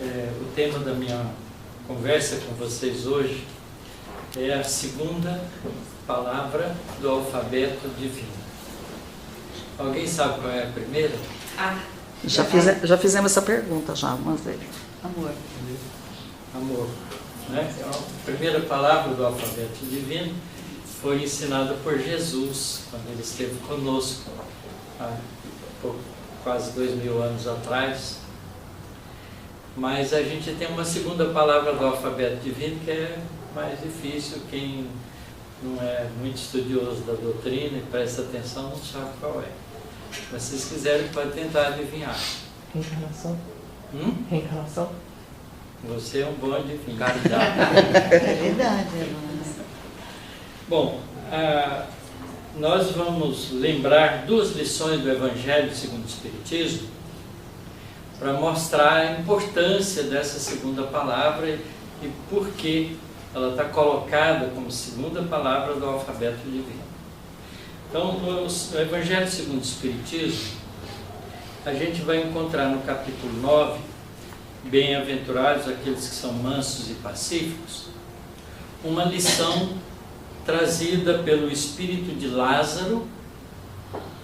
O tema da minha conversa com vocês hoje é a segunda palavra do alfabeto divino. Alguém sabe qual é a primeira? Já fizemos essa pergunta já umas vezes. Amor. Amor. Né? Então, a primeira palavra do alfabeto divino foi ensinada por Jesus quando ele esteve conosco há quase 2000 anos atrás. Mas a gente tem uma segunda palavra do alfabeto divino que é mais difícil. Quem não é muito estudioso da doutrina e presta atenção não sabe qual é. Mas se vocês quiserem, pode tentar adivinhar. Reencarnação. Reencarnação. Você é um bom adivinho. Caridade. É verdade, irmã. Bom, nós vamos lembrar duas lições do Evangelho segundo o Espiritismo para mostrar a importância dessa segunda palavra e por que ela está colocada como segunda palavra do alfabeto divino. Então, no Evangelho segundo o Espiritismo, a gente vai encontrar no capítulo 9, bem-aventurados aqueles que são mansos e pacíficos, uma lição trazida pelo espírito de Lázaro.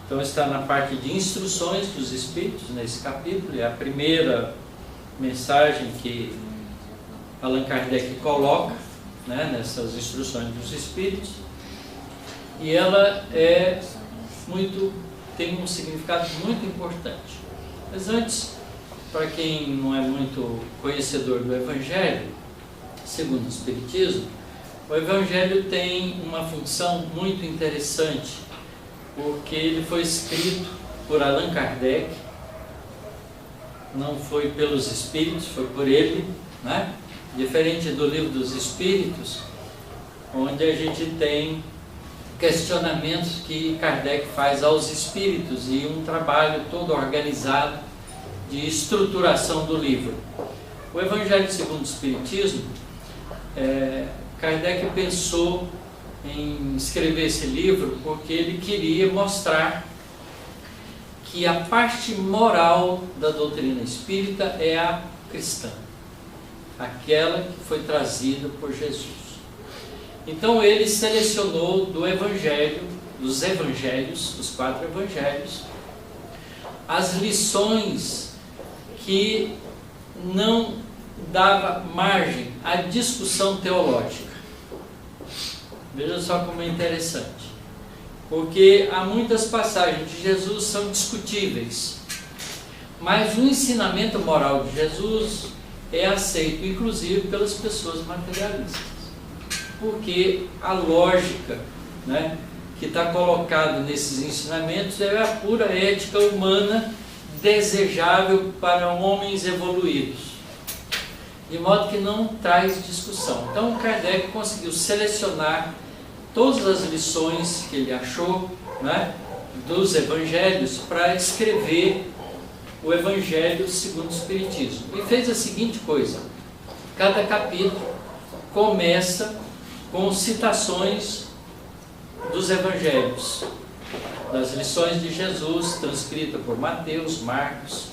Então está na parte de instruções dos espíritos nesse capítulo, é a primeira mensagem que Allan Kardec coloca, né, nessas instruções dos espíritos, e ela tem um significado muito importante. Mas antes, para quem não é muito conhecedor do Evangelho segundo o Espiritismo, o Evangelho tem uma função muito interessante, porque ele foi escrito por Allan Kardec, não foi pelos Espíritos, foi por ele, né? Diferente do Livro dos Espíritos, onde a gente tem questionamentos que Kardec faz aos Espíritos e um trabalho todo organizado de estruturação do livro. O Evangelho segundo o Espiritismo, Kardec pensou em escrever esse livro porque ele queria mostrar que a parte moral da doutrina espírita é a cristã, aquela que foi trazida por Jesus. Então ele selecionou dos evangelhos, dos 4 evangelhos, as lições que não dava margem à discussão teológica. Veja só como é interessante, porque há muitas passagens de Jesus que são discutíveis, mas o ensinamento moral de Jesus é aceito, inclusive, pelas pessoas materialistas, porque a lógica, né, que está colocada nesses ensinamentos é a pura ética humana desejável para homens evoluídos, de modo que não traz discussão. Então Kardec conseguiu selecionar todas as lições que ele achou, né, dos evangelhos para escrever o Evangelho segundo o Espiritismo. E fez a seguinte coisa: cada capítulo começa com citações dos evangelhos, das lições de Jesus, transcrita por Mateus, Marcos,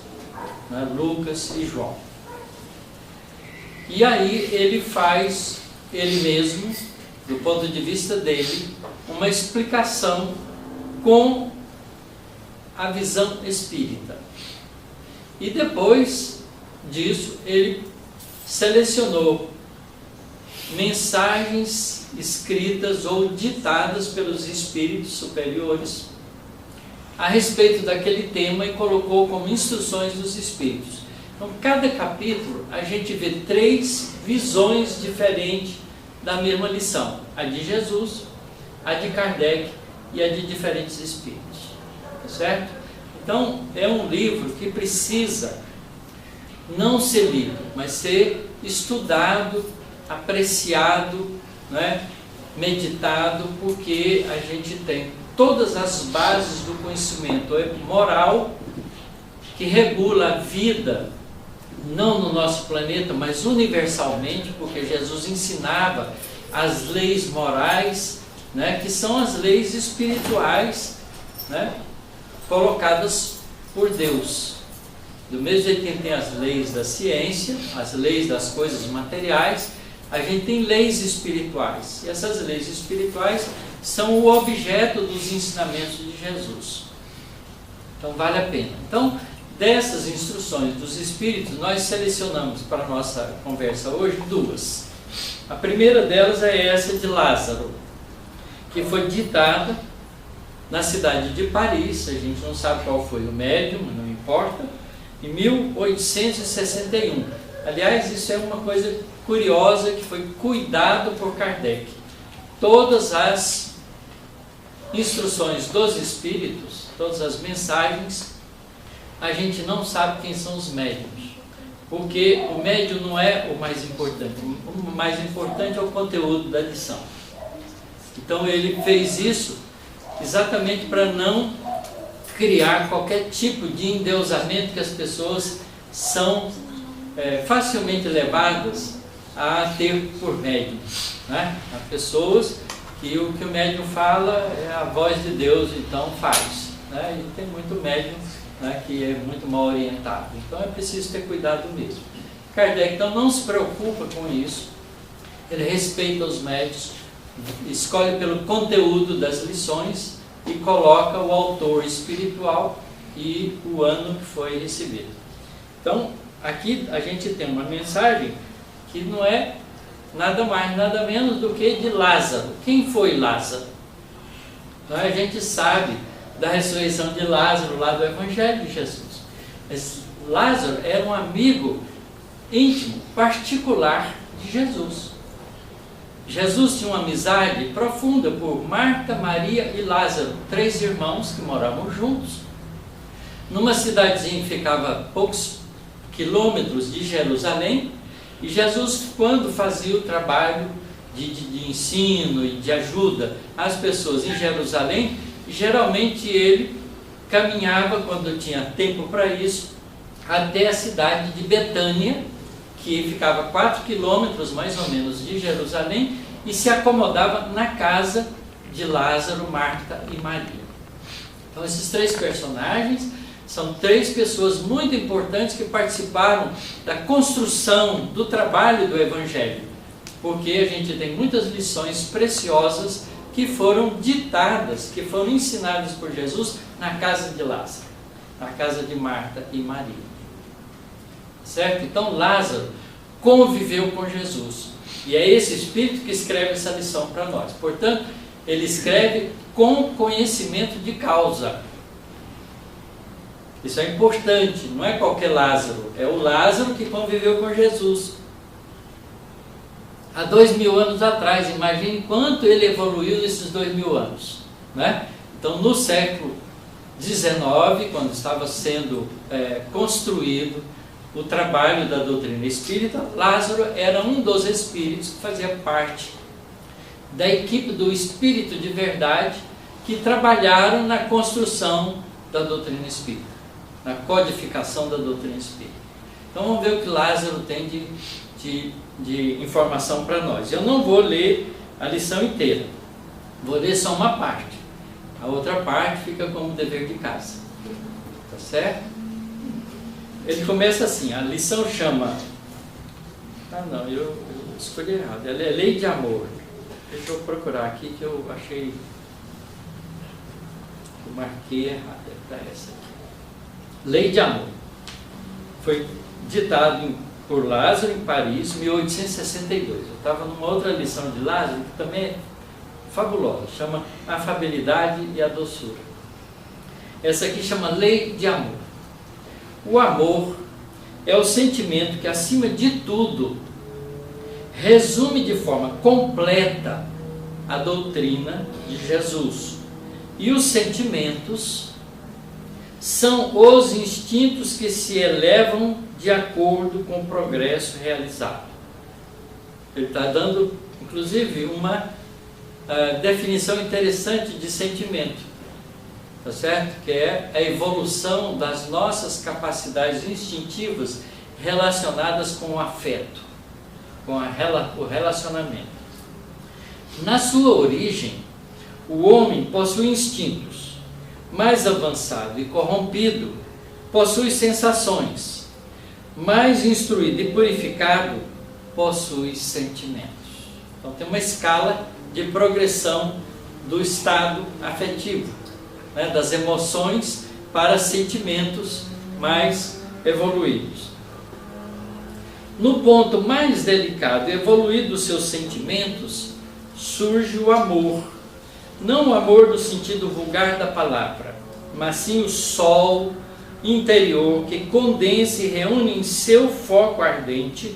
né, Lucas e João. E aí ele faz, ele mesmo, do ponto de vista dele, uma explicação com a visão espírita. E depois disso, ele selecionou mensagens escritas ou ditadas pelos espíritos superiores a respeito daquele tema e colocou como instruções dos espíritos. Então, cada capítulo a gente vê 3 visões diferentes da mesma lição: a de Jesus, a de Kardec e a de diferentes espíritos. Tá certo? Então, é um livro que precisa não ser lido, mas ser estudado, apreciado, né, meditado, porque a gente tem todas as bases do conhecimento moral que regula a vida, não no nosso planeta, mas universalmente, porque Jesus ensinava as leis morais, né, que são as leis espirituais, né, colocadas por Deus. Do mesmo jeito que a gente tem as leis da ciência, as leis das coisas materiais, a gente tem leis espirituais. E essas leis espirituais são o objeto dos ensinamentos de Jesus. Então vale a pena. Então, dessas instruções dos Espíritos, nós selecionamos para a nossa conversa hoje duas. A primeira delas é essa de Lázaro, que foi ditada na cidade de Paris, a gente não sabe qual foi o médium, não importa, em 1861. Aliás, isso é uma coisa curiosa que foi cuidado por Kardec. Todas as instruções dos Espíritos, todas as mensagens, a gente não sabe quem são os médiums, porque o médium não é o mais importante. O mais importante é o conteúdo da lição. Então ele fez isso exatamente para não criar qualquer tipo de endeusamento que as pessoas são facilmente levadas a ter por médium, né? Há pessoas que o que o médium fala é a voz de Deus, então faz, né? E tem muito médium, né, que é muito mal orientado. Então é preciso ter cuidado mesmo. Kardec então não se preocupa com isso, ele respeita os médios, escolhe pelo conteúdo das lições e coloca o autor espiritual e o ano que foi recebido. Então aqui a gente tem uma mensagem que não é nada mais, nada menos do que de Lázaro. Quem foi Lázaro? Então, a gente sabe da ressurreição de Lázaro lá do Evangelho de Jesus. Mas Lázaro era um amigo íntimo, particular de Jesus. Jesus tinha uma amizade profunda por Marta, Maria e Lázaro, 3 irmãos que moravam juntos, numa cidadezinha que ficava a poucos quilômetros de Jerusalém. E Jesus, quando fazia o trabalho de ensino e de ajuda às pessoas em Jerusalém, geralmente ele caminhava, quando tinha tempo para isso, até a cidade de Betânia, que ficava 4 quilômetros mais ou menos de Jerusalém, e se acomodava na casa de Lázaro, Marta e Maria. Então esses 3 personagens são 3 pessoas muito importantes que participaram da construção do trabalho do Evangelho, porque a gente tem muitas lições preciosas que foram ditadas, que foram ensinadas por Jesus na casa de Lázaro, na casa de Marta e Maria. Certo? Então Lázaro conviveu com Jesus, e é esse Espírito que escreve essa lição para nós. Portanto, ele escreve com conhecimento de causa. Isso é importante, não é qualquer Lázaro, é o Lázaro que conviveu com Jesus há 2000 anos atrás. Imagine quanto ele evoluiu nesses 2000 anos, né? Então no século XIX, quando estava sendo construído o trabalho da doutrina espírita, Lázaro era um dos espíritos que fazia parte da equipe do Espírito de Verdade, que trabalharam na construção da doutrina espírita, na codificação da doutrina espírita. Então vamos ver o que Lázaro tem de informação para nós. Eu não vou ler a lição inteira, vou ler só uma parte. A outra parte fica como dever de casa. Tá certo? Ele começa assim, a lição chama... eu escolhi errado. Ela é Lei de Amor. Deixa eu procurar aqui que eu achei... Eu marquei errado, é essa aqui. Lei de Amor. Foi ditado por Lázaro em Paris, 1862. Eu estava numa outra lição de Lázaro, que também é fabulosa, chama Afabilidade e a Doçura. Essa aqui chama Lei de Amor. O amor é o sentimento que, acima de tudo, resume de forma completa a doutrina de Jesus. E os sentimentos são os instintos que se elevam de acordo com o progresso realizado. Ele está dando, inclusive, uma definição interessante de sentimento, tá certo? Que é a evolução das nossas capacidades instintivas relacionadas com o afeto, com o relacionamento. Na sua origem, o homem possui instintos mais avançado e corrompido possui sensações, mas instruído e purificado possui sentimentos. Então tem uma escala de progressão do estado afetivo, né, das emoções para sentimentos mais evoluídos. No ponto mais delicado e evoluído dos seus sentimentos, surge o amor. Não o amor no sentido vulgar da palavra, mas sim o sol interior que condensa e reúne em seu foco ardente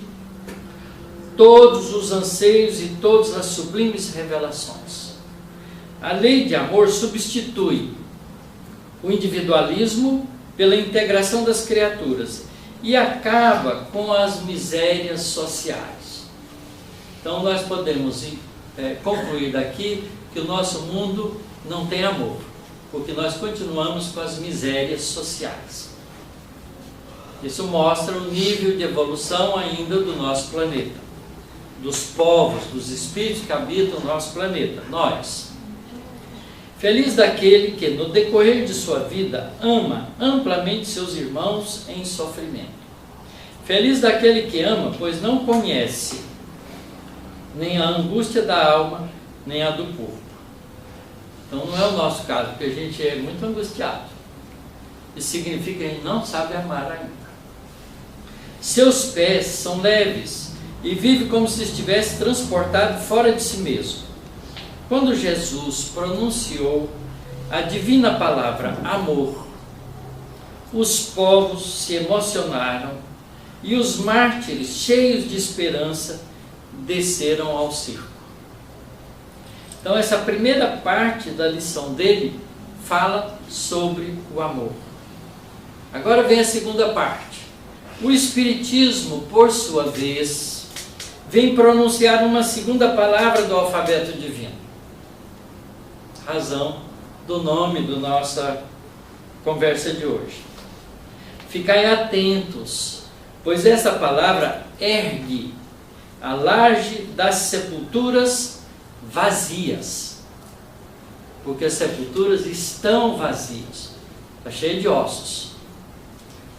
todos os anseios e todas as sublimes revelações. A lei de amor substitui o individualismo pela integração das criaturas e acaba com as misérias sociais. Então nós podemos concluir daqui que o nosso mundo não tem amor, porque nós continuamos com as misérias sociais. Isso mostra o nível de evolução ainda do nosso planeta, dos povos, dos espíritos que habitam o nosso planeta, nós. Feliz daquele que, no decorrer de sua vida, ama amplamente seus irmãos em sofrimento. Feliz daquele que ama, pois não conhece nem a angústia da alma, nem a do corpo. Então não é o nosso caso, porque a gente é muito angustiado. Isso significa que a gente não sabe amar ainda. Seus pés são leves e vive como se estivesse transportado fora de si mesmo. Quando Jesus pronunciou a divina palavra amor, os povos se emocionaram e os mártires, cheios de esperança, desceram ao circo. Então essa primeira parte da lição dele fala sobre o amor. Agora vem a segunda parte. O Espiritismo, por sua vez, vem pronunciar uma segunda palavra do alfabeto divino. Razão do nome da nossa conversa de hoje. Ficai atentos, pois essa palavra ergue a laje das sepulturas vazias. Porque as sepulturas estão vazias. Está cheio de ossos.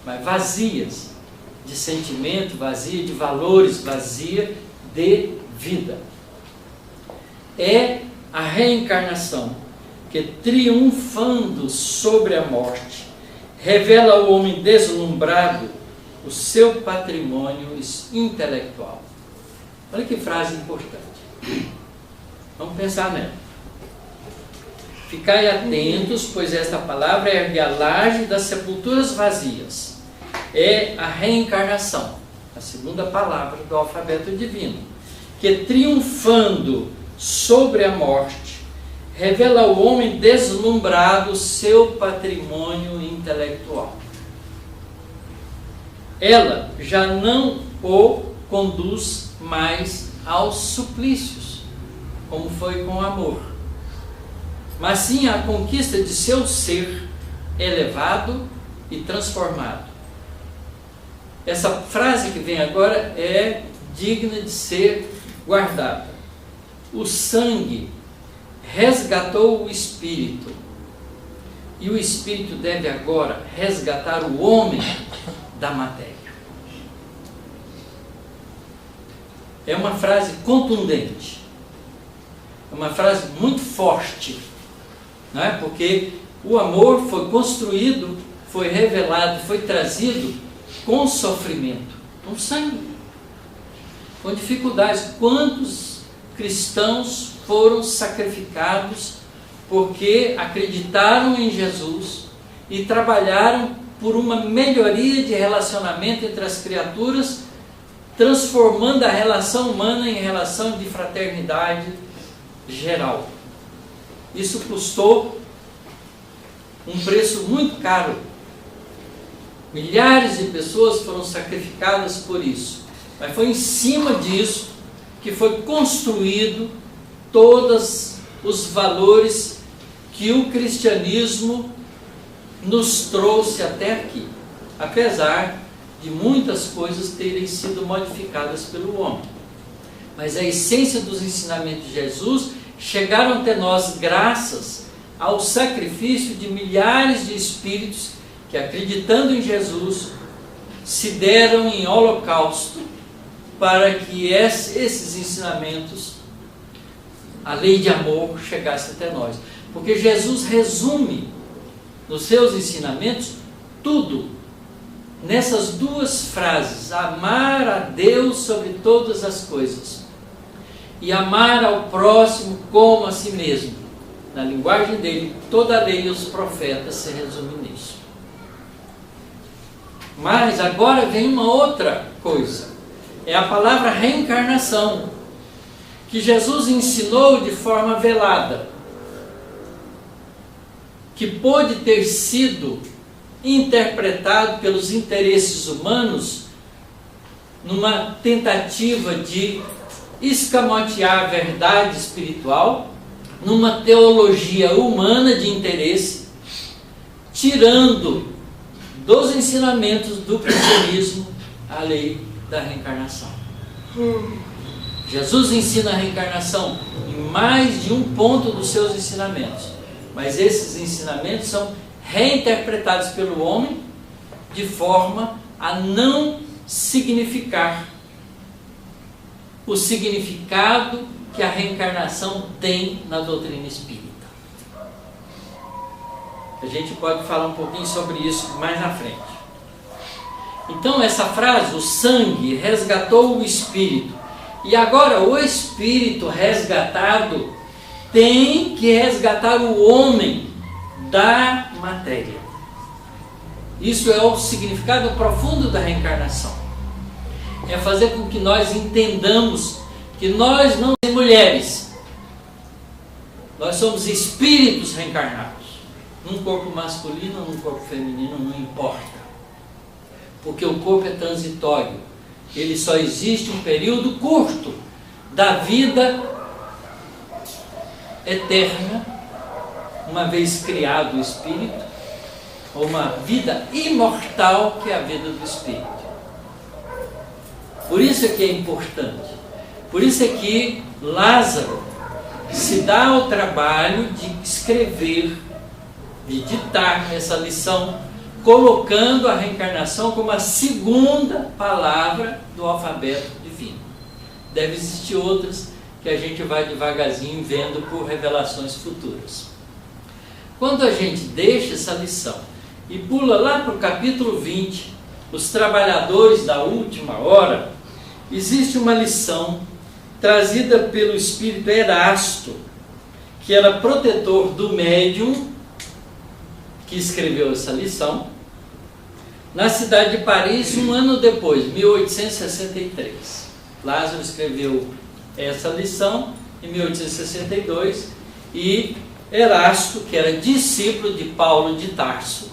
Mas vazias de sentimento, vazia de valores, vazia de vida. É a reencarnação que, triunfando sobre a morte, revela ao homem deslumbrado o seu patrimônio intelectual. Olha que frase importante. Vamos pensar nela. Ficai atentos, pois esta palavra ergue a laje das sepulturas vazias. É a reencarnação, a segunda palavra do alfabeto divino, que, triunfando sobre a morte, revela ao homem deslumbrado seu patrimônio intelectual. Ela já não o conduz mais aos suplícios, como foi com o amor, mas sim à conquista de seu ser elevado e transformado. Essa frase que vem agora é digna de ser guardada. O sangue resgatou o espírito, e o espírito deve agora resgatar o homem da matéria. É uma frase contundente, é uma frase muito forte, não é? Porque o amor foi construído, foi revelado, foi trazido com sofrimento, com sangue, com dificuldades. Quantos cristãos foram sacrificados porque acreditaram em Jesus e trabalharam por uma melhoria de relacionamento entre as criaturas, transformando a relação humana em relação de fraternidade geral. Isso custou um preço muito caro. Milhares de pessoas foram sacrificadas por isso. Mas foi em cima disso que foi construído todos os valores que o cristianismo nos trouxe até aqui, apesar de muitas coisas terem sido modificadas pelo homem. Mas a essência dos ensinamentos de Jesus chegaram até nós graças ao sacrifício de milhares de espíritos que, acreditando em Jesus, se deram em holocausto para que esses ensinamentos, a lei de amor, chegasse até nós. Porque Jesus resume nos seus ensinamentos tudo nessas duas frases: amar a Deus sobre todas as coisas e amar ao próximo como a si mesmo. Na linguagem dele, toda a lei e os profetas se resumem nisso. Mas agora vem uma outra coisa, é a palavra reencarnação, que Jesus ensinou de forma velada, que pôde ter sido interpretado pelos interesses humanos numa tentativa de escamotear a verdade espiritual, numa teologia humana de interesse, tirando dos ensinamentos do cristianismo a lei da reencarnação. Jesus ensina a reencarnação em mais de um ponto dos seus ensinamentos, mas esses ensinamentos são reinterpretados pelo homem de forma a não significar o significado que a reencarnação tem na doutrina espírita. A gente pode falar um pouquinho sobre isso mais na frente. Então essa frase, o sangue resgatou o espírito, e agora o espírito resgatado tem que resgatar o homem da matéria. Isso é o significado profundo da reencarnação. É fazer com que nós entendamos que nós não somos mulheres, nós somos espíritos reencarnados, num corpo masculino ou num corpo feminino, não importa, porque o corpo é transitório, ele só existe um período curto da vida eterna, uma vez criado o espírito, ou uma vida imortal que é a vida do espírito. Por isso é que é importante. Por isso é que Lázaro se dá ao trabalho de escrever, de ditar essa lição, colocando a reencarnação como a segunda palavra do alfabeto divino. Deve existir outras que a gente vai devagarzinho vendo por revelações futuras. Quando a gente deixa essa lição e pula lá para o capítulo 20, os trabalhadores da última hora, existe uma lição trazida pelo espírito Erasto, que era protetor do médium que escreveu essa lição, na cidade de Paris, um ano depois, 1863. Lázaro escreveu essa lição em 1862 e Erasto, que era discípulo de Paulo de Tarso,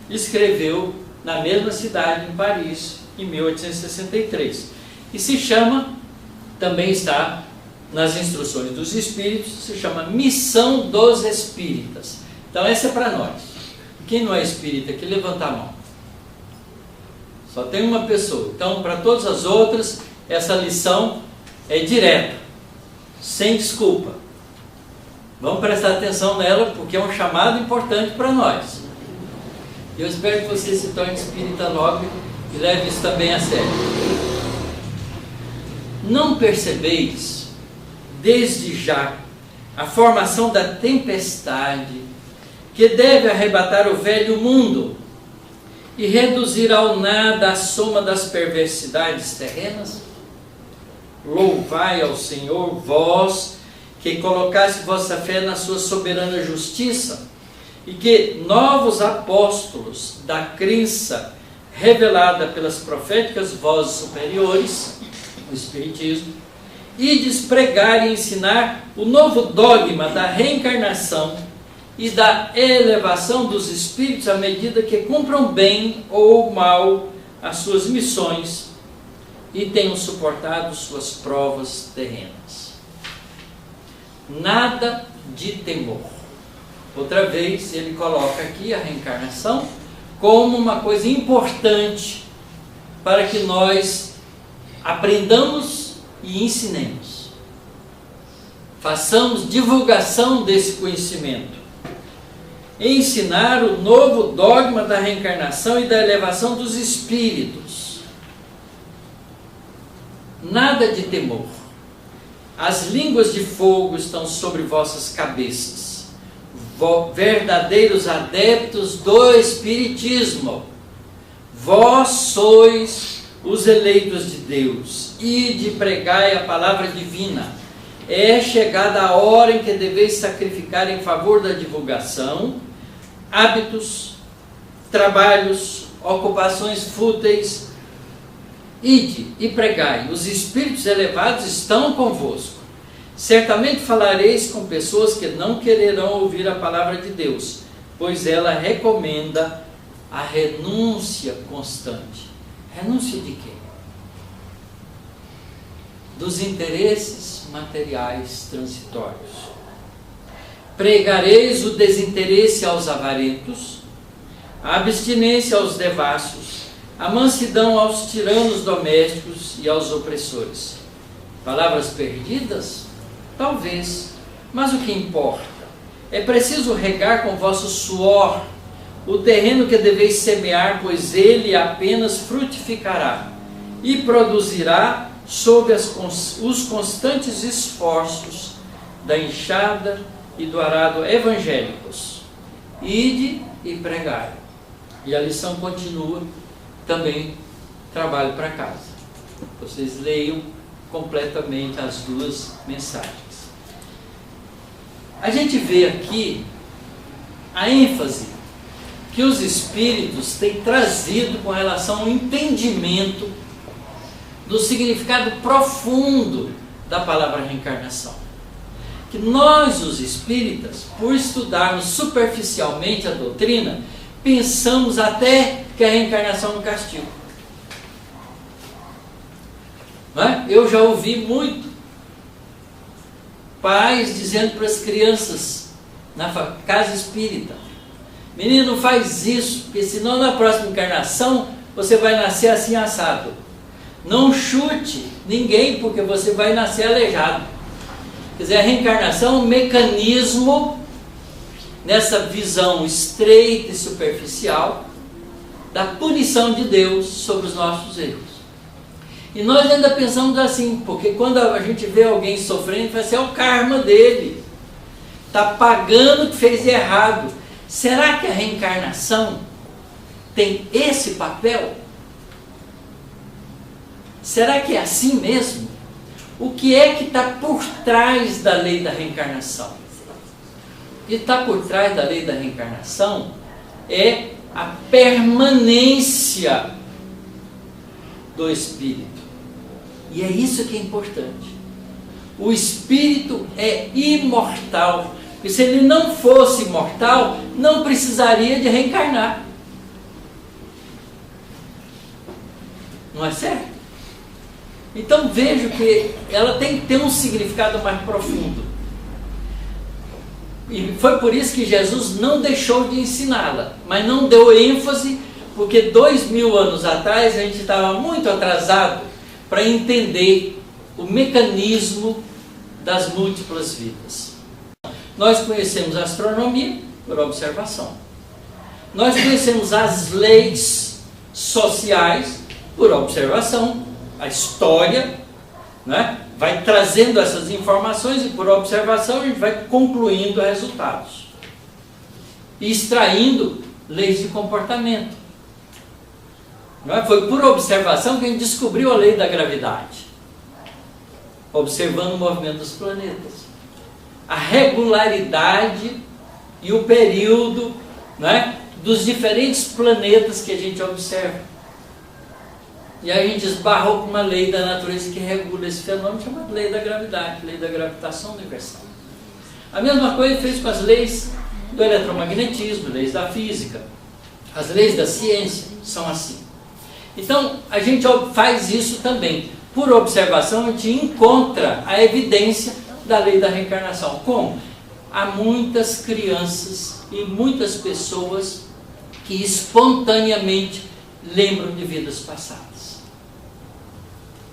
escreveu na mesma cidade, em Paris, em 1863. E se chama, também está nas instruções dos espíritos, se chama Missão dos Espíritas. Então essa é para nós. Quem não é espírita aqui, levanta a mão. Só tem uma pessoa. Então, para todas as outras, essa lição é direta, sem desculpa. Vamos prestar atenção nela, porque é um chamado importante para nós. Eu espero que você se torne espírita logo e leve isso também a sério. Não percebeis, desde já, a formação da tempestade que deve arrebatar o velho mundo e reduzir ao nada a soma das perversidades terrenas? Louvai ao Senhor, vós que colocaste vossa fé na sua soberana justiça, e que novos apóstolos da crença revelada pelas proféticas vozes superiores, o Espiritismo, ides pregar e ensinar o novo dogma da reencarnação e da elevação dos espíritos à medida que cumpram bem ou mal as suas missões e tenham suportado suas provas terrenas. Nada de temor. Outra vez ele coloca aqui a reencarnação como uma coisa importante para que nós aprendamos e ensinemos. Façamos divulgação desse conhecimento. ensinar o novo dogma da reencarnação e da elevação dos espíritos. Nada de temor. As línguas de fogo estão sobre vossas cabeças. Verdadeiros adeptos do Espiritismo. Vós sois os eleitos de Deus. Ide pregai a palavra divina. É chegada a hora em que deveis sacrificar em favor da divulgação hábitos, trabalhos, ocupações fúteis. Ide e pregai, os espíritos elevados estão convosco. Certamente falareis com pessoas que não quererão ouvir a palavra de Deus, pois ela recomenda a renúncia constante. Renúncia de quê? Dos interesses materiais transitórios. Pregareis o desinteresse aos avarentos, a abstinência aos devassos, a mansidão aos tiranos domésticos e aos opressores. Palavras perdidas? Talvez, mas o que importa? É preciso regar com vosso suor o terreno que deveis semear, pois ele apenas frutificará e produzirá sob os constantes esforços da enxada e do arado evangélicos. Ide e pregai. E a lição continua, também trabalho para casa. Vocês leiam completamente as duas mensagens. A gente vê aqui a ênfase que os espíritos têm trazido com relação ao entendimento do significado profundo da palavra reencarnação. Que nós, os espíritas, por estudarmos superficialmente a doutrina, pensamos até que a reencarnação é um castigo. Não é? Eu já ouvi muito pais dizendo para as crianças na casa espírita: menino, não faz isso, porque senão na próxima encarnação você vai nascer assim assado. Não chute ninguém, porque você vai nascer aleijado. Quer dizer, a reencarnação é um mecanismo, nessa visão estreita e superficial, da punição de Deus sobre os nossos erros. E nós ainda pensamos assim, porque quando a gente vê alguém sofrendo, vai ser o karma dele. Está pagando o que fez de errado. Será que a reencarnação tem esse papel? Será que é assim mesmo? O que é que está por trás da lei da reencarnação? O que está por trás da lei da reencarnação é a permanência do espírito. E é isso que é importante. O espírito é imortal. E se ele não fosse imortal, não precisaria de reencarnar. Não é certo? Então vejo que ela tem que ter um significado mais profundo. E foi por isso que Jesus não deixou de ensiná-la, mas não deu ênfase, porque 2000 anos atrás a gente estava muito atrasado para entender o mecanismo das múltiplas vidas. Nós conhecemos a astronomia por observação. Nós conhecemos as leis sociais por observação. A história, né, vai trazendo essas informações e por observação a gente vai concluindo resultados. E extraindo leis de comportamento. Não é? Foi por observação que a gente descobriu a lei da gravidade. Observando o movimento dos planetas. A regularidade e o período, né, dos diferentes planetas que a gente observa. E aí a gente esbarrou com uma lei da natureza que regula esse fenômeno, chamada lei da gravidade, lei da gravitação universal. A mesma coisa fez com as leis do eletromagnetismo, leis da física. As leis da ciência são assim. Então, a gente faz isso também. Por observação, a gente encontra a evidência da lei da reencarnação. Como? Há muitas crianças e muitas pessoas que espontaneamente lembram de vidas passadas.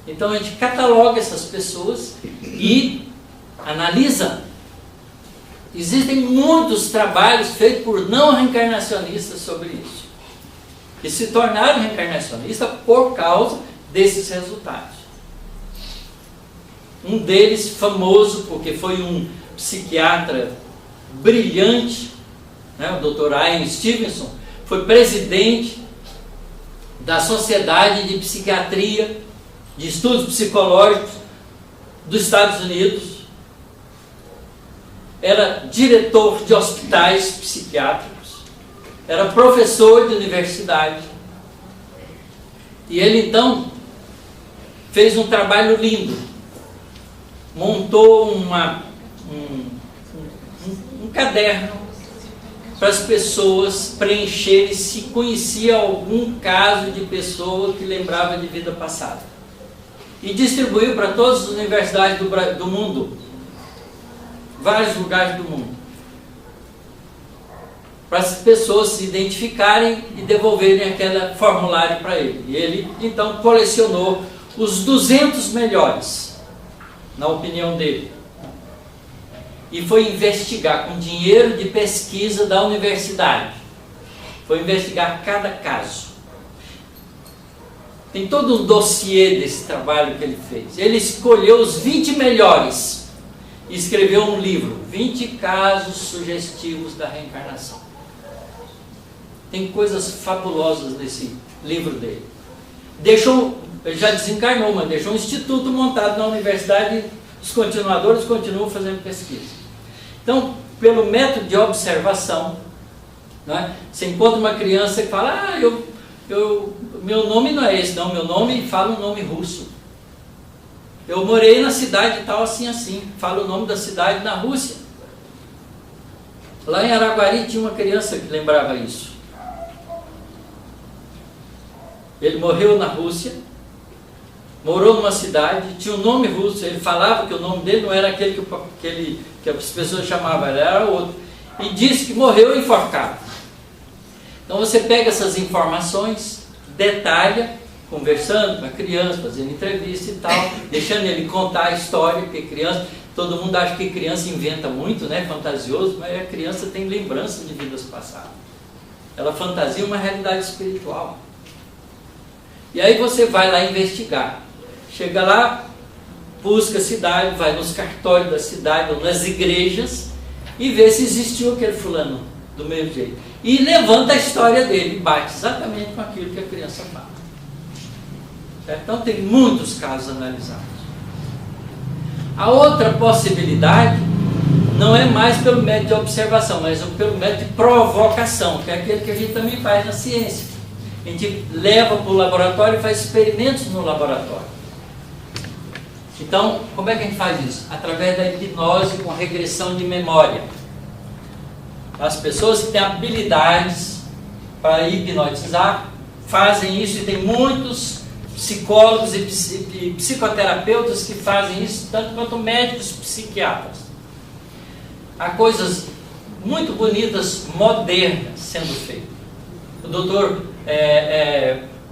Então a gente cataloga essas pessoas e analisa Existem muitos trabalhos feitos por não reencarnacionistas sobre isso, que se tornaram reencarnacionistas por causa desses resultados. Um deles, famoso, porque foi um psiquiatra brilhante, né, o Dr. Ian Stevenson, foi presidente da Sociedade de Psiquiatria, de Estudos Psicológicos dos Estados Unidos, era diretor de hospitais psiquiátricos, era professor de universidade, e ele então fez um trabalho lindo, montou um caderno para as pessoas preencherem se conhecia algum caso de pessoa que lembrava de vida passada. E distribuiu para todas as universidades do mundo, vários lugares do mundo, para as pessoas se identificarem e devolverem aquele formulário para ele. E ele então colecionou os 200 melhores, na opinião dele, e foi investigar com dinheiro de pesquisa da universidade. Foi investigar cada caso. Tem todo um dossiê desse trabalho que ele fez. Ele escolheu os 20 melhores e escreveu um livro, 20 casos sugestivos da reencarnação. Tem coisas fabulosas nesse livro dele. Ele já desencarnou, mas deixou um instituto montado na universidade. Os continuadores continuam fazendo pesquisa. Então, pelo método de observação, né, você encontra uma criança que fala: meu nome não é esse, não, meu nome, fala um nome russo. Eu morei na cidade tal, assim, assim, fala o nome da cidade na Rússia. Lá em Araguari tinha uma criança que lembrava isso. Ele morreu na Rússia, morou numa cidade, tinha um nome russo, ele falava que o nome dele não era aquele que as pessoas chamavam, ele era outro. E disse que morreu enforcado. Então você pega essas informações, detalha, conversando com a criança, fazendo entrevista e tal, deixando ele contar a história, porque criança, todo mundo acha que criança inventa muito, né, fantasioso, mas a criança tem lembrança de vidas passadas. Ela fantasia uma realidade espiritual. E aí você vai lá investigar. Chega lá, busca a cidade, vai nos cartórios da cidade ou nas igrejas e vê se existiu aquele fulano do mesmo jeito. E levanta a história dele, bate exatamente com aquilo que a criança fala. Certo? Então tem muitos casos analisados. A outra possibilidade não é mais pelo método de observação, mas pelo método de provocação, que é aquele que a gente também faz na ciência. A gente leva para o laboratório e faz experimentos no laboratório. Então, como é que a gente faz isso? Através da hipnose com regressão de memória. As pessoas que têm habilidades para hipnotizar fazem isso, e tem muitos psicólogos e psicoterapeutas que fazem isso, tanto quanto médicos psiquiatras. Há coisas muito bonitas, modernas, sendo feitas. O doutor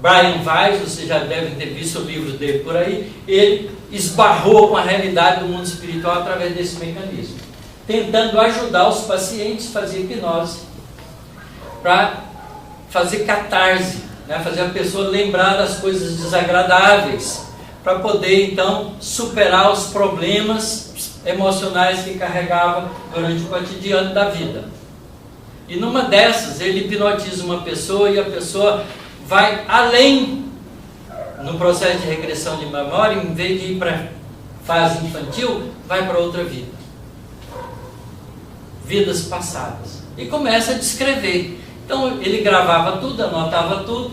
Brian Weiss, vocês já devem ter visto o livro dele por aí, ele esbarrou com a realidade do mundo espiritual através desse mecanismo, tentando ajudar os pacientes a fazer hipnose, para fazer catarse, né? Fazer a pessoa lembrar das coisas desagradáveis, para poder então superar os problemas emocionais que carregava durante o cotidiano da vida. E numa dessas, ele hipnotiza uma pessoa e a pessoa vai além no processo de regressão de memória, em vez de ir para a fase infantil, vai para outra vida. Vidas passadas. E começa a descrever. Então ele gravava tudo, anotava tudo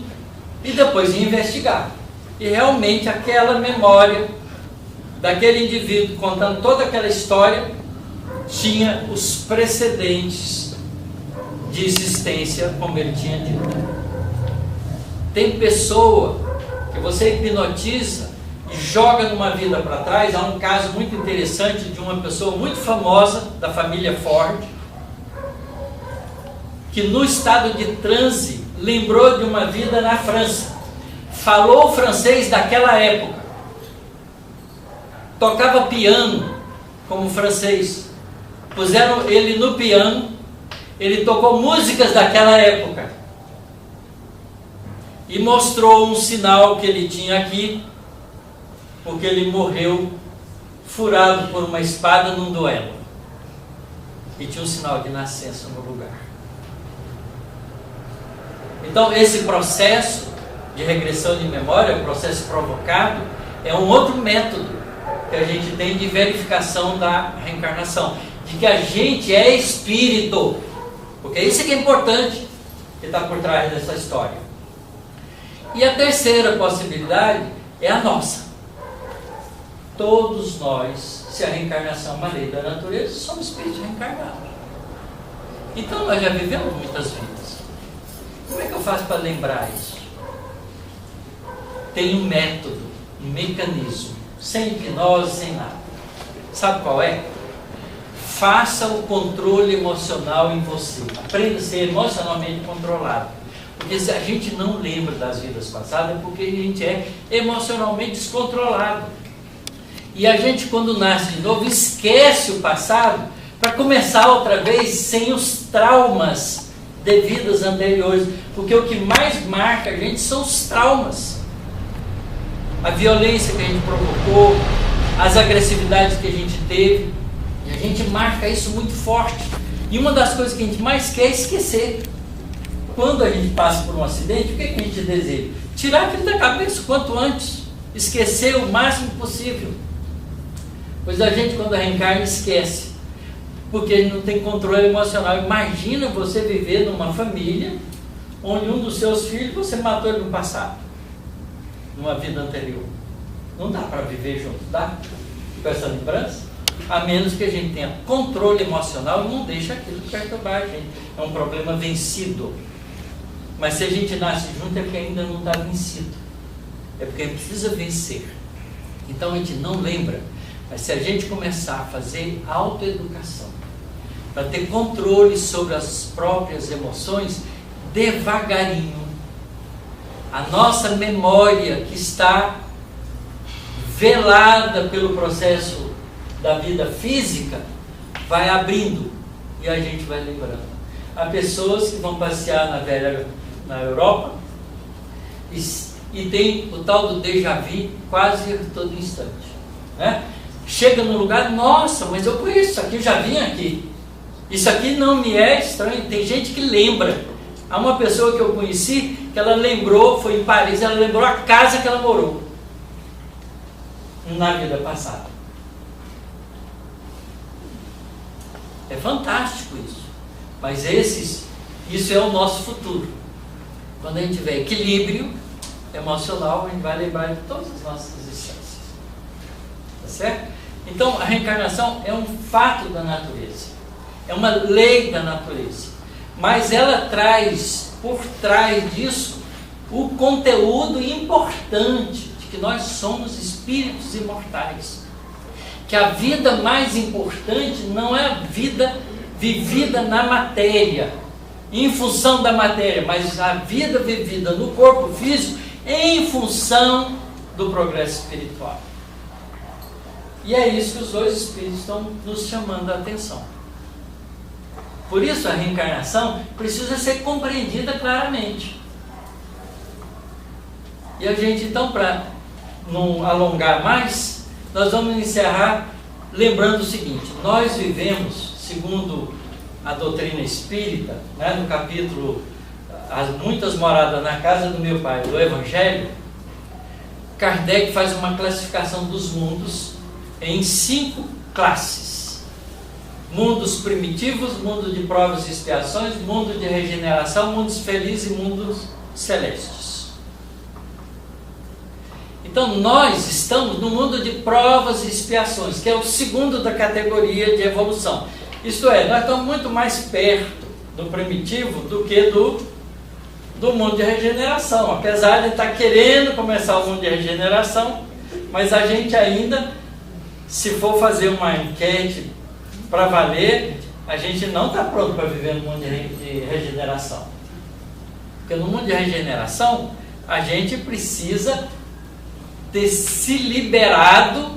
e depois ia investigar. E realmente aquela memória daquele indivíduo contando toda aquela história tinha os precedentes de existência, como ele tinha dito. Tem pessoa que você hipnotiza e joga numa vida para trás. Há um caso muito interessante de uma pessoa muito famosa da família Ford, que no estado de transe lembrou de uma vida na França, falou o francês daquela época, tocava piano como francês, puseram ele no piano, ele tocou músicas daquela época e mostrou um sinal que ele tinha aqui, porque ele morreu furado por uma espada num duelo. E tinha um sinal de nascença no lugar. Então, esse processo de regressão de memória, o processo provocado, é um outro método que a gente tem de verificação da reencarnação, de que a gente é espírito, porque isso que é importante, que está por trás dessa história. E a terceira possibilidade é a nossa. Todos nós, se a reencarnação é uma lei da natureza, somos espíritos reencarnados. Então nós já vivemos muitas vidas. Como é que eu faço para lembrar isso? Tem um método, um mecanismo, sem hipnose, sem nada. Sabe qual é? Faça o controle emocional em você. Aprenda a ser emocionalmente controlado. Porque se a gente não lembra das vidas passadas, é porque a gente é emocionalmente descontrolado. E a gente, quando nasce de novo, esquece o passado para começar outra vez sem os traumas de vidas anteriores. Porque o que mais marca a gente são os traumas. A violência que a gente provocou, as agressividades que a gente teve. E a gente marca isso muito forte. E uma das coisas que a gente mais quer é esquecer. Quando a gente passa por um acidente, o que a gente deseja? Tirar aquilo da cabeça o quanto antes. Esquecer o máximo possível. Pois a gente, quando reencarna, esquece. Porque ele não tem controle emocional. Imagina você viver numa família onde um dos seus filhos você matou ele no passado, numa vida anterior. Não dá para viver junto, dá? Com essa lembrança? A menos que a gente tenha controle emocional e não deixe aquilo perturbar a gente. É um problema vencido. Mas se a gente nasce junto é porque ainda não está vencido. É porque a gente precisa vencer. Então a gente não lembra. Mas se a gente começar a fazer autoeducação, para ter controle sobre as próprias emoções, devagarinho, a nossa memória que está velada pelo processo da vida física, vai abrindo e a gente vai lembrando. Há pessoas que vão passear na Europa e tem o tal do déjà vu quase todo instante, né? Chega no lugar, nossa, mas eu conheço isso aqui, eu já vim aqui. Isso aqui não me é estranho. Tem gente que lembra. Há uma pessoa que eu conheci, que ela lembrou, foi em Paris, ela lembrou a casa que ela morou na vida passada. É fantástico isso. Mas isso é o nosso futuro. Quando a gente tiver equilíbrio emocional, a gente vai lembrar de todas as nossas existências. Tá certo? Então, a reencarnação é um fato da natureza. É uma lei da natureza. Mas ela traz, por trás disso, o conteúdo importante de que nós somos espíritos imortais. Que a vida mais importante não é a vida vivida na matéria, em função da matéria, mas a vida vivida no corpo físico em função do progresso espiritual. E é isso que os dois espíritos estão nos chamando a atenção. Por isso a reencarnação precisa ser compreendida claramente. E a gente, então, para não alongar mais, nós vamos encerrar lembrando o seguinte: nós vivemos, segundo a doutrina espírita, né, no capítulo As Muitas Moradas na Casa do Meu Pai, do Evangelho, Kardec faz uma classificação dos mundos em 5 classes: mundos primitivos, mundo de provas e expiações, mundo de regeneração, mundos felizes e mundos celestes. Então nós estamos no mundo de provas e expiações, que é o segundo da categoria de evolução. Isto é, nós estamos muito mais perto do primitivo do que do mundo de regeneração, apesar de estar querendo começar o mundo de regeneração, mas a gente ainda, se for fazer uma enquete para valer, a gente não está pronto para viver no mundo de regeneração. Porque no mundo de regeneração, a gente precisa ter se liberado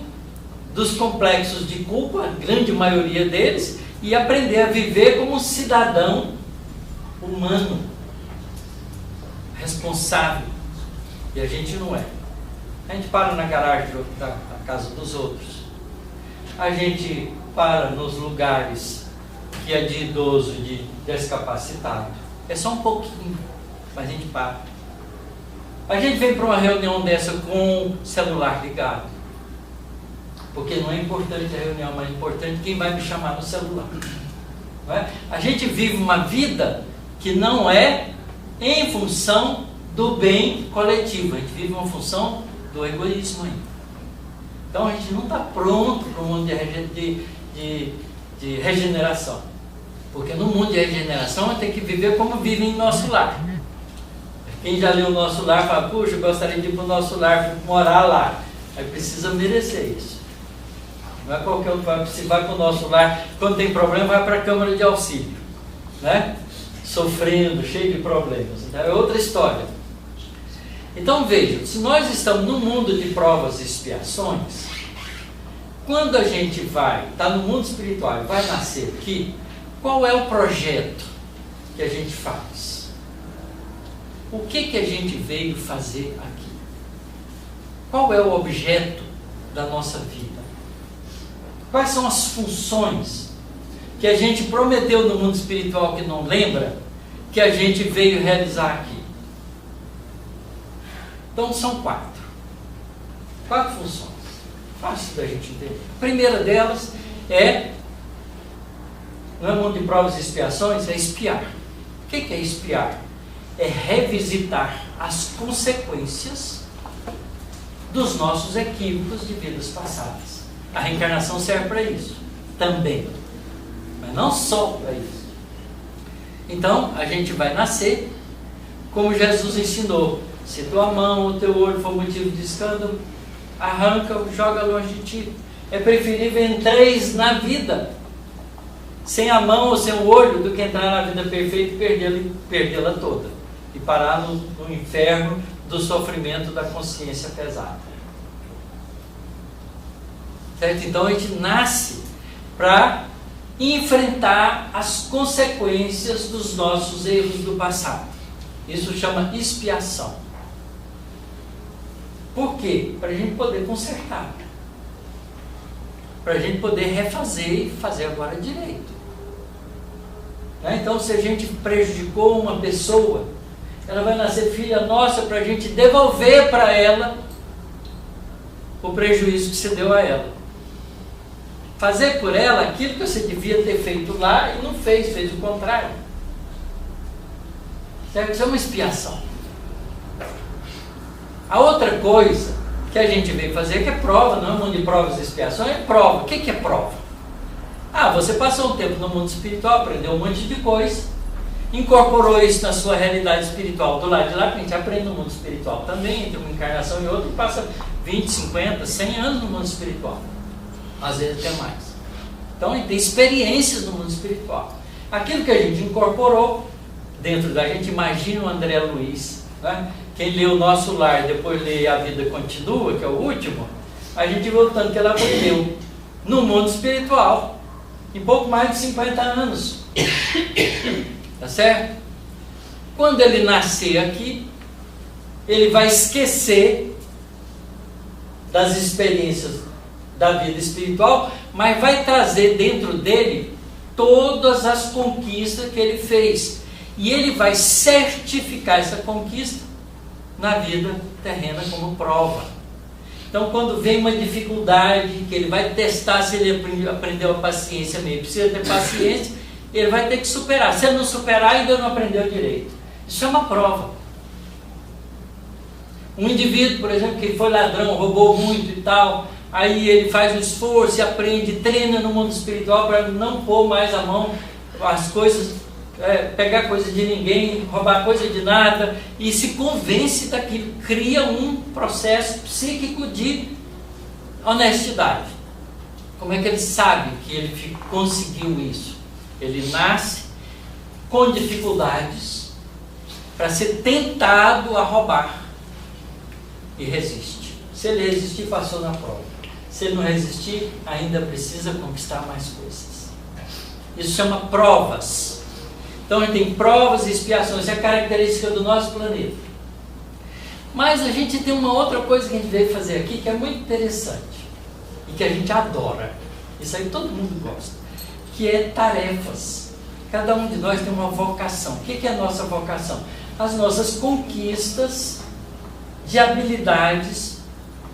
dos complexos de culpa, a grande maioria deles, e aprender a viver como um cidadão humano, responsável. E a gente não é. A gente para na garagem da casa dos outros. A gente para nos lugares que é de idoso, de discapacitado. É só um pouquinho, mas a gente para. A gente vem para uma reunião dessa com o celular ligado. Porque não é importante a reunião, mas é importante quem vai me chamar no celular. Não é? A gente vive uma vida que não é em função do bem coletivo. A gente vive uma função do egoísmo ainda. Então a gente não está pronto para o mundo de regeneração. Porque no mundo de regeneração vai ter que viver como vive em nosso lar. Quem já leu o Nosso Lar fala, puxa, eu gostaria de ir para o nosso lar, morar lá. Aí precisa merecer isso. Não é qualquer um que vai, se vai para o nosso lar, quando tem problema, vai para a Câmara de Auxílio. Né? Sofrendo, cheio de problemas. Então, é outra história. Então vejam, se nós estamos no mundo de provas e expiações, quando a gente está no mundo espiritual e vai nascer aqui, qual é o projeto que a gente faz? O que a gente veio fazer aqui? Qual é o objeto da nossa vida? Quais são as funções que a gente prometeu no mundo espiritual que não lembra, que a gente veio realizar aqui? Então são 4 funções. Fácil da gente entender. A primeira delas no mundo de provas e expiações, é espiar. O que é espiar? É revisitar as consequências dos nossos equívocos de vidas passadas. A reencarnação serve para isso também, mas não só para isso. Então a gente vai nascer como Jesus ensinou: se tua mão ou teu olho for motivo de escândalo, arranca-o, joga longe de ti. É preferível entreis na vida sem a mão ou sem o olho do que entrar na vida perfeita e perdê-la toda e parar no inferno do sofrimento da consciência pesada. Certo? Então a gente nasce para enfrentar as consequências dos nossos erros do passado. Isso chama expiação. Por quê? Para a gente poder consertar. Para a gente poder refazer e fazer agora direito. Então, se a gente prejudicou uma pessoa, ela vai nascer filha nossa para a gente devolver para ela o prejuízo que você deu a ela. Fazer por ela aquilo que você devia ter feito lá e não fez, fez o contrário. Certo? Isso é uma expiação. A outra coisa que a gente veio fazer, que é prova, não é um mundo de provas e expiações, é prova. O que é prova? Você passou um tempo no mundo espiritual, aprendeu um monte de coisa, incorporou isso na sua realidade espiritual do lado de lá, que a gente aprende no mundo espiritual também, entre uma encarnação e outra, e passa 20, 50, 100 anos no mundo espiritual. Às vezes até mais. Então a gente tem experiências no mundo espiritual. Aquilo que a gente incorporou dentro da gente, imagina o André Luiz, né? Quem lê o Nosso Lar e depois lê A Vida Continua, que é o último, a gente viu o tanto que ela aprendeu no mundo espiritual em pouco mais de 50 anos. Tá certo? Quando ele nascer aqui, ele vai esquecer das experiências da vida espiritual, mas vai trazer dentro dele todas as conquistas que ele fez. E ele vai certificar essa conquista na vida terrena como prova. Então, quando vem uma dificuldade, que ele vai testar se ele aprendeu a paciência mesmo, precisa ter paciência, ele vai ter que superar. Se ele não superar, ainda não aprendeu direito. Isso é uma prova. Um indivíduo, por exemplo, que foi ladrão, roubou muito e tal, aí ele faz um esforço e aprende, treina no mundo espiritual para não pôr mais a mão, as coisas, pegar coisa de ninguém, roubar coisa de nada, e se convence daquilo, cria um processo psíquico de honestidade. Como é que ele sabe que ele conseguiu isso? Ele nasce com dificuldades para ser tentado a roubar e resiste. Se ele resistir, passou na prova. Se ele não resistir, ainda precisa conquistar mais coisas. Isso chama provas. Então a gente tem provas e expiações, isso é característica do nosso planeta. Mas a gente tem uma outra coisa que a gente veio fazer aqui que é muito interessante e que a gente adora. Isso aí todo mundo gosta, que é tarefas. Cada um de nós tem uma vocação. O que é a nossa vocação? As nossas conquistas de habilidades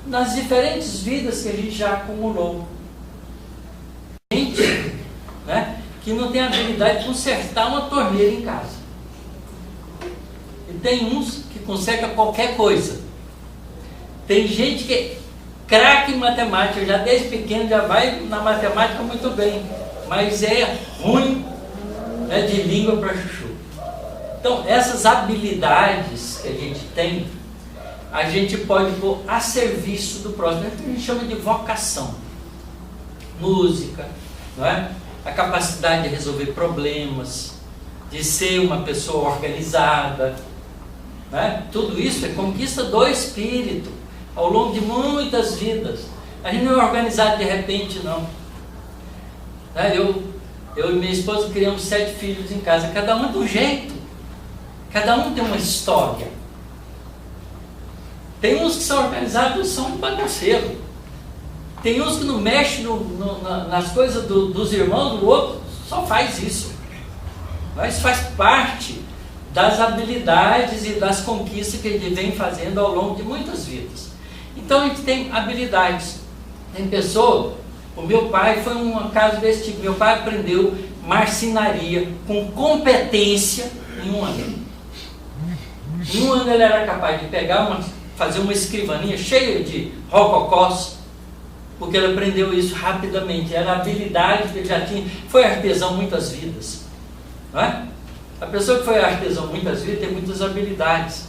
nas diferentes vidas que a gente já acumulou. Gente, né, que não tem habilidade de consertar uma torneira em casa. E tem uns que consertam qualquer coisa. Tem gente que é craque em matemática, já desde pequeno já vai na matemática muito bem, mas é ruim, né, de língua para chuchu. Então, essas habilidades que a gente tem, a gente pode pôr a serviço do próximo. É o que a gente chama de vocação. Música, não é? A capacidade de resolver problemas, de ser uma pessoa organizada, não é? Tudo isso é conquista do espírito, ao longo de muitas vidas. A gente não é organizado de repente, não. Eu e minha esposa criamos 7 filhos em casa, cada um de um jeito, cada um tem uma história. Tem uns que são organizados, são bagunceiros. Tem uns que não mexem nas coisas dos irmãos do outro, só faz isso. Mas faz parte das habilidades e das conquistas que a gente vem fazendo ao longo de muitas vidas. Então a gente tem habilidades. Tem pessoa, o meu pai foi um caso desse tipo. Meu pai aprendeu marcenaria com competência em 1 ano. Em 1 ano ele era capaz de fazer uma escrivaninha cheia de rococós, porque ele aprendeu isso rapidamente. Era a habilidade que ele já tinha. Foi artesão muitas vidas, não é? A pessoa que foi artesão muitas vidas tem muitas habilidades.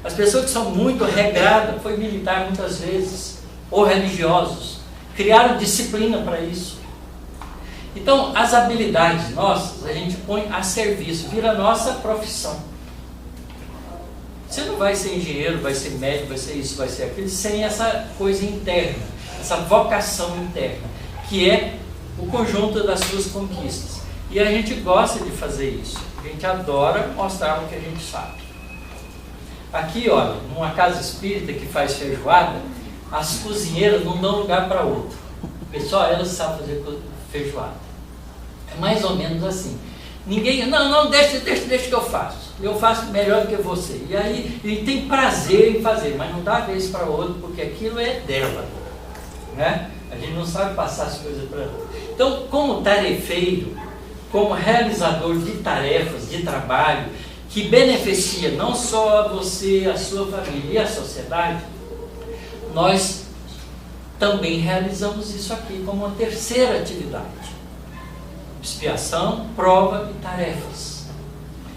As pessoas que são muito regradas, foi militar muitas vezes, ou religiosos, criaram disciplina para isso. Então, as habilidades nossas, a gente põe a serviço, vira a nossa profissão. Você não vai ser engenheiro, vai ser médico, vai ser isso, vai ser aquilo, sem essa coisa interna, essa vocação interna, que é o conjunto das suas conquistas. E a gente gosta de fazer isso, a gente adora mostrar o que a gente sabe. Aqui, olha, numa casa espírita que faz feijoada, as cozinheiras não dão lugar para outro, porque só elas sabem fazer feijoada. É mais ou menos assim. Ninguém, não, deixa que eu faço. Eu faço melhor do que você. E aí ele tem prazer em fazer, mas não dá vez para outro, porque aquilo é dela, né? A gente não sabe passar as coisas para outro. Então, como tarefeiro, como realizador de tarefas, de trabalho, que beneficia não só a você, a sua família e a sociedade, nós também realizamos isso aqui como uma terceira atividade. Expiação, prova e tarefas.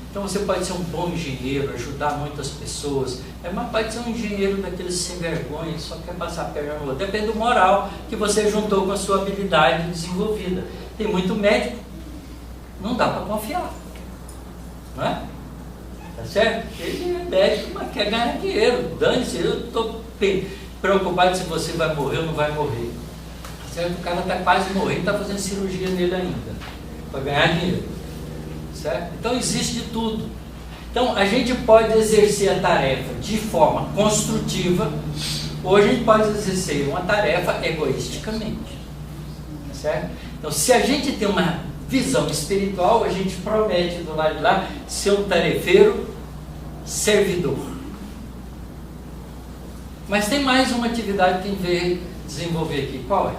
Então você pode ser um bom engenheiro, ajudar muitas pessoas, mas pode ser um engenheiro daqueles sem vergonha, que só quer passar a perna no outro. Depende do moral que você juntou com a sua habilidade desenvolvida. Tem muito médico, não dá para confiar, não é? Tá certo? Ele é médico, mas quer ganhar dinheiro. Dane-se, eu estou preocupado se você vai morrer ou não vai morrer. Tá certo? O cara está quase morrendo, está fazendo cirurgia nele ainda, para ganhar dinheiro. Certo? Então existe de tudo. Então a gente pode exercer a tarefa de forma construtiva, ou a gente pode exercer uma tarefa egoisticamente. Certo? Então se a gente tem uma visão espiritual, a gente promete do lado de lá ser um tarefeiro servidor. Mas tem mais uma atividade que a gente veio desenvolver aqui. Qual é?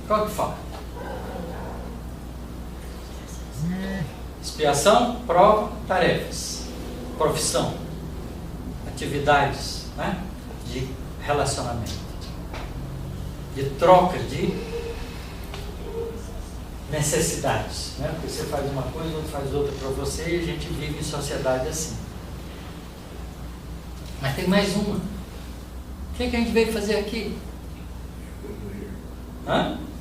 Qual que fala? Expiação, prova, tarefas, profissão, atividades, né, de relacionamento, de troca de necessidades, né? Porque você faz uma coisa, outro faz outra para você e a gente vive em sociedade assim. Mas tem mais uma. O que a gente veio fazer aqui?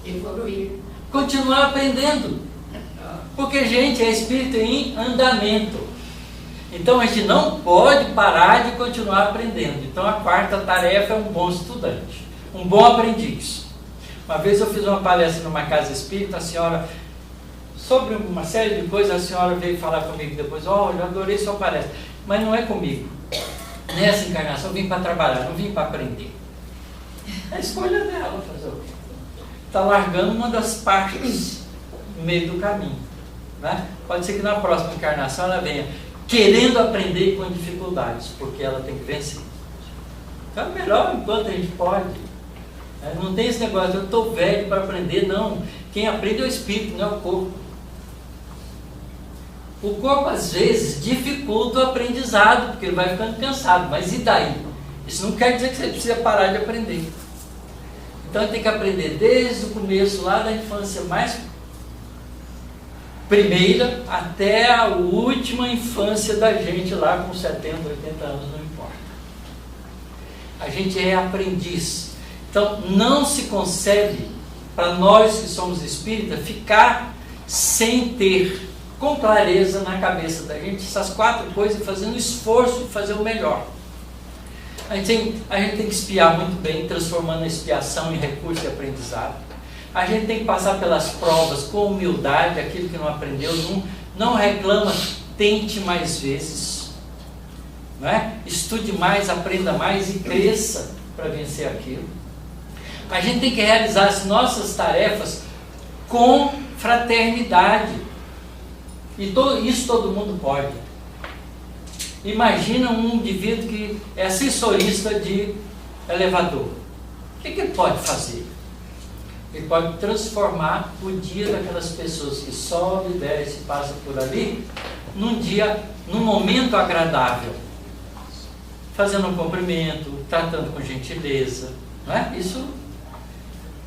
Evoluir. Continuar aprendendo. Porque, gente, é espírito em andamento. Então a gente não pode parar de continuar aprendendo. Então a quarta tarefa é um bom estudante, um bom aprendiz. Uma vez eu fiz uma palestra numa casa espírita, a senhora sobre uma série de coisas. A senhora veio falar comigo depois, olha, eu adorei sua palestra, mas não é comigo. Nessa encarnação eu vim para trabalhar, não vim para aprender. É a escolha dela fazer o quê? Está largando uma das partes no meio do caminho, né? Pode ser que na próxima encarnação ela venha querendo aprender com dificuldades, porque ela tem que vencer. Então é melhor enquanto a gente pode. Não tem esse negócio, eu estou velho para aprender, não. Quem aprende é o espírito, não é o corpo. O corpo às vezes dificulta o aprendizado, porque ele vai ficando cansado, mas e daí? Isso não quer dizer que você precisa parar de aprender. Então tem que aprender desde o começo, lá da infância mais primeira, até a última infância da gente, lá com 70, 80 anos, não importa. A gente é aprendiz. Então não se concebe para nós que somos espíritas ficar sem ter com clareza na cabeça da gente essas 4 coisas, fazendo esforço de fazer o melhor. A gente tem que espiar muito bem, transformando a expiação em recurso de aprendizado. A gente tem que passar pelas provas com humildade, aquilo que não aprendeu, não reclama, tente mais vezes. Não é? Estude mais, aprenda mais e cresça para vencer aquilo. A gente tem que realizar as nossas tarefas com fraternidade. E isso todo mundo pode. Imagina um indivíduo que é assessorista de elevador. O que ele pode fazer? Ele pode transformar o dia daquelas pessoas que sobe, desce, passa por ali, num momento agradável. Fazendo um cumprimento, tratando com gentileza. Não é? Isso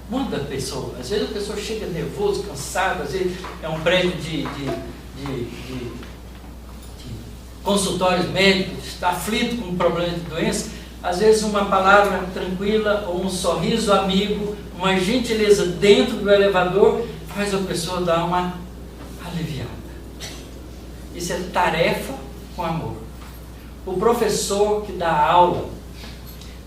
muda a pessoa. Às vezes a pessoa chega nervosa, cansada, às vezes é um prédio de consultórios médicos, está aflito com um problema de doença. Às vezes uma palavra tranquila ou um sorriso amigo, uma gentileza dentro do elevador faz a pessoa dar uma aliviada. Isso é tarefa com amor. O professor que dá aula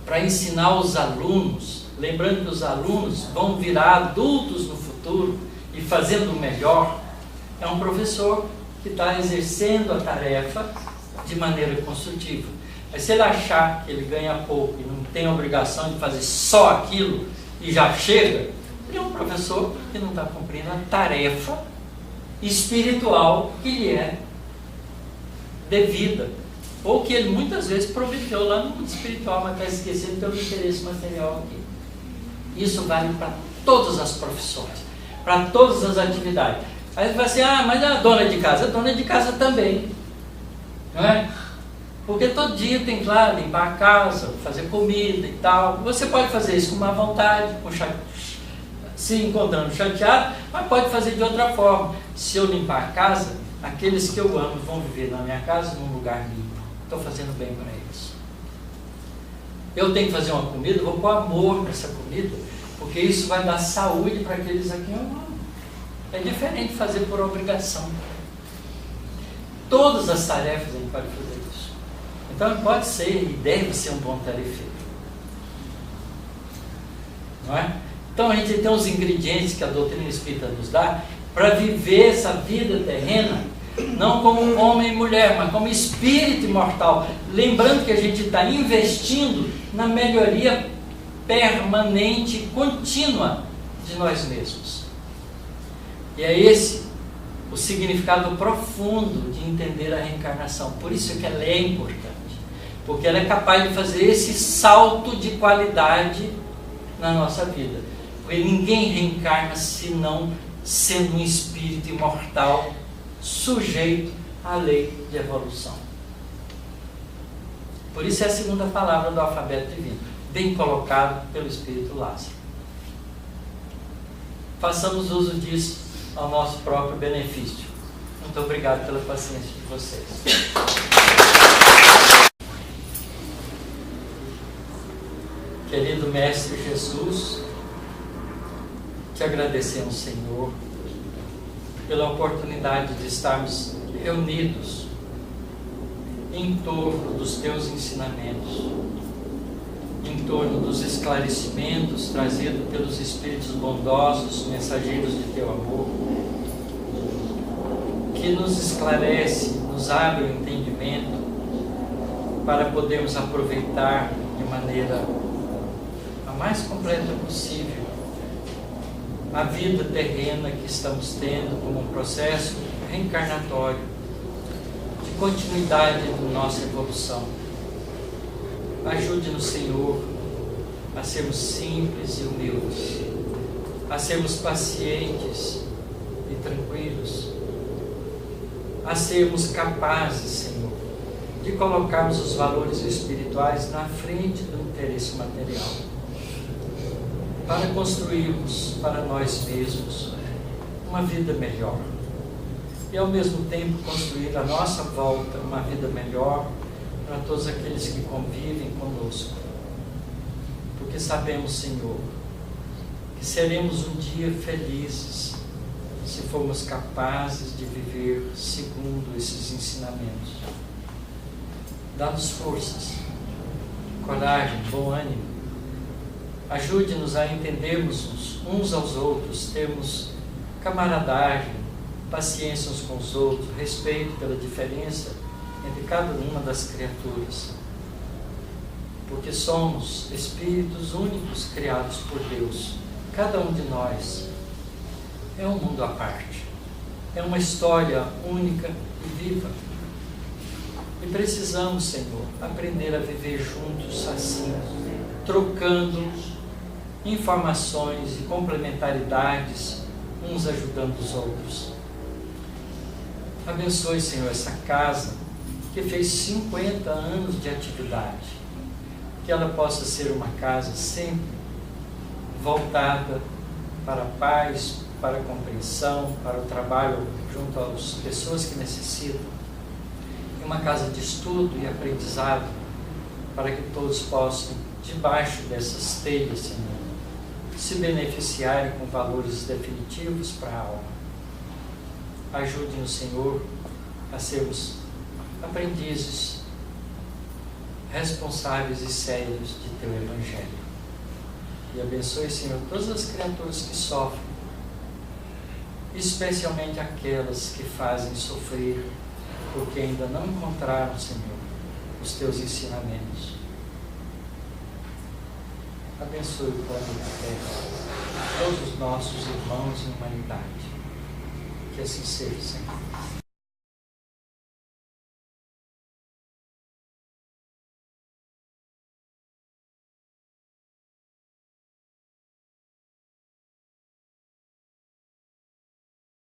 para ensinar os alunos, lembrando que os alunos vão virar adultos no futuro e fazendo o melhor, é um professor que está exercendo a tarefa de maneira construtiva. Mas se ele achar que ele ganha pouco e não tem a obrigação de fazer só aquilo e já chega, ele é um professor que não está cumprindo a tarefa espiritual que lhe é devida, ou que ele muitas vezes providenciou lá no mundo espiritual, mas está esquecendo pelo interesse material aqui. Isso vale para todas as profissões, para todas as atividades. Aí você vai assim, mas a dona de casa também, não é? Porque todo dia tem que ir lá limpar a casa, fazer comida e tal. Você pode fazer isso com má vontade, se encontrando chateado, mas pode fazer de outra forma. Se eu limpar a casa, aqueles que eu amo vão viver na minha casa num lugar limpo. Estou fazendo bem para eles. Eu tenho que fazer uma comida, vou pôr amor nessa comida, porque isso vai dar saúde para aqueles a quem eu amo. É diferente de fazer por obrigação. Todas as tarefas a gente pode fazer isso. Então pode ser e deve ser um bom tarefeiro. Não é? Então a gente tem os ingredientes que a doutrina espírita nos dá para viver essa vida terrena, não como homem e mulher, mas como espírito imortal. Lembrando que a gente está investindo na melhoria permanente, contínua de nós mesmos. E é esse o significado profundo de entender a reencarnação. Por isso que ela é importante. Porque ela é capaz de fazer esse salto de qualidade na nossa vida. Porque ninguém reencarna senão sendo um espírito imortal sujeito à lei de evolução. Por isso é a segunda palavra do alfabeto divino, bem colocado pelo Espírito Lázaro. Façamos uso disso ao nosso próprio benefício. Muito obrigado pela paciência de vocês. Querido Mestre Jesus, te agradecemos, Senhor, pela oportunidade de estarmos reunidos em torno dos teus ensinamentos, em torno dos esclarecimentos trazidos pelos Espíritos bondosos, mensageiros de teu amor, que nos esclarece, nos abre o entendimento para podermos aproveitar de maneira a mais completa possível a vida terrena que estamos tendo como um processo reencarnatório de continuidade da nossa evolução. Ajude-nos, Senhor, a sermos simples e humildes, a sermos pacientes e tranquilos, a sermos capazes, Senhor, de colocarmos os valores espirituais na frente do interesse material, para construirmos para nós mesmos uma vida melhor e ao mesmo tempo construir à nossa volta uma vida melhor para todos aqueles que convivem conosco, porque sabemos, Senhor, que seremos um dia felizes se formos capazes de viver segundo esses ensinamentos. Dá-nos forças, coragem, bom ânimo. Ajude-nos a entendermos uns aos outros, termos camaradagem, paciência uns com os outros, respeito pela diferença entre cada uma das criaturas. Porque somos espíritos únicos criados por Deus. Cada um de nós é um mundo à parte, é uma história única e viva. E precisamos, Senhor, aprender a viver juntos assim, trocando informações e complementaridades, uns ajudando os outros. Abençoe, Senhor, essa casa que fez 50 anos de atividade, que ela possa ser uma casa sempre voltada para a paz, para a compreensão, para o trabalho junto às pessoas que necessitam, e uma casa de estudo e aprendizado, para que todos possam, debaixo dessas telhas, Senhor, se beneficiarem com valores definitivos para a alma. Ajude-nos, Senhor, a sermos aprendizes responsáveis e sérios de Teu Evangelho. E abençoe, Senhor, todas as criaturas que sofrem, especialmente aquelas que fazem sofrer porque ainda não encontraram, Senhor, os Teus ensinamentos. Abençoe o planeta Terra, todos os nossos irmãos em humanidade. Que assim seja, Senhor.